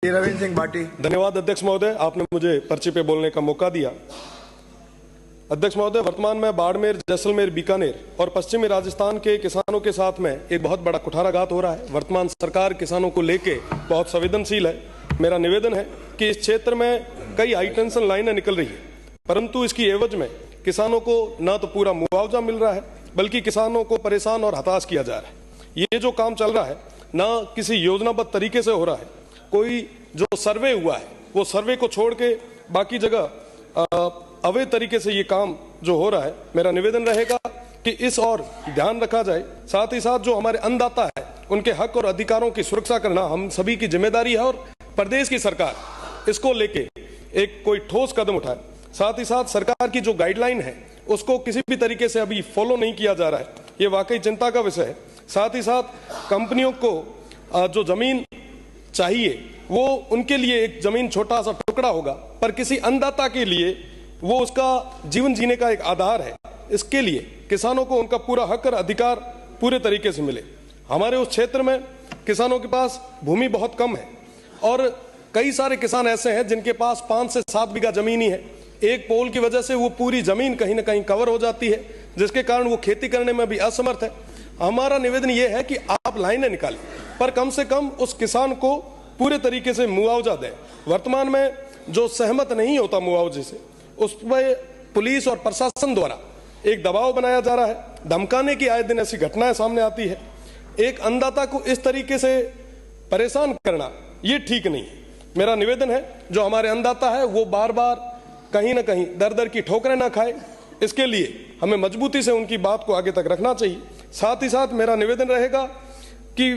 रविंद्र सिंह भाटी। धन्यवाद अध्यक्ष महोदय, आपने मुझे पर्ची पे बोलने का मौका दिया। अध्यक्ष महोदय, वर्तमान में बाड़मेर, जैसलमेर, बीकानेर और पश्चिमी राजस्थान के किसानों के साथ में एक बहुत बड़ा कुठाराघात हो रहा है। वर्तमान सरकार किसानों को लेके बहुत संवेदनशील है। मेरा निवेदन है कि इस क्षेत्र में कई हाई टेंशन लाइनें निकल रही है, परंतु इसकी एवज में किसानों को न तो पूरा मुआवजा मिल रहा है, बल्कि किसानों को परेशान और हताश किया जा रहा है। ये जो काम चल रहा है न किसी योजनाबद्ध तरीके से हो रहा है। कोई जो सर्वे हुआ है वो सर्वे को छोड़ के बाकी जगह अवैध तरीके से ये काम जो हो रहा है। मेरा निवेदन रहेगा कि इस और ध्यान रखा जाए। साथ ही साथ जो हमारे अन्नदाता है उनके हक और अधिकारों की सुरक्षा करना हम सभी की जिम्मेदारी है और प्रदेश की सरकार इसको लेके एक कोई ठोस कदम उठाए। साथ ही साथ सरकार की जो गाइडलाइन है उसको किसी भी तरीके से अभी फॉलो नहीं किया जा रहा है, ये वाकई चिंता का विषय है। साथ ही साथ कंपनियों को जो जमीन चाहिए वो उनके लिए एक जमीन छोटा सा टुकड़ा होगा, पर किसी अन्नदाता के लिए वो उसका जीवन जीने का एक आधार है। इसके लिए किसानों को उनका पूरा हक और अधिकार पूरे तरीके से मिले। हमारे उस क्षेत्र में किसानों के पास भूमि बहुत कम है और कई सारे किसान ऐसे हैं जिनके पास 5 से 7 बीघा जमीन ही है। एक पोल की वजह से वो पूरी जमीन कहीं ना कहीं कवर हो जाती है, जिसके कारण वो खेती करने में भी असमर्थ है। हमारा निवेदन ये है कि आप लाइनें निकालें, पर कम से कम उस किसान को पूरे तरीके से मुआवजा दें। वर्तमान में जो सहमत नहीं होता मुआवजे से, उस पर पुलिस और प्रशासन द्वारा एक दबाव बनाया जा रहा है। धमकाने की आए दिन ऐसी घटनाएं सामने आती है। एक अन्नदाता को इस तरीके से परेशान करना ये ठीक नहीं है। मेरा निवेदन है जो हमारे अन्नदाता है वो बार बार कहीं ना कहीं दर दर की ठोकरें ना खाए, इसके लिए हमें मजबूती से उनकी बात को आगे तक रखना चाहिए। साथ ही साथ मेरा निवेदन रहेगा कि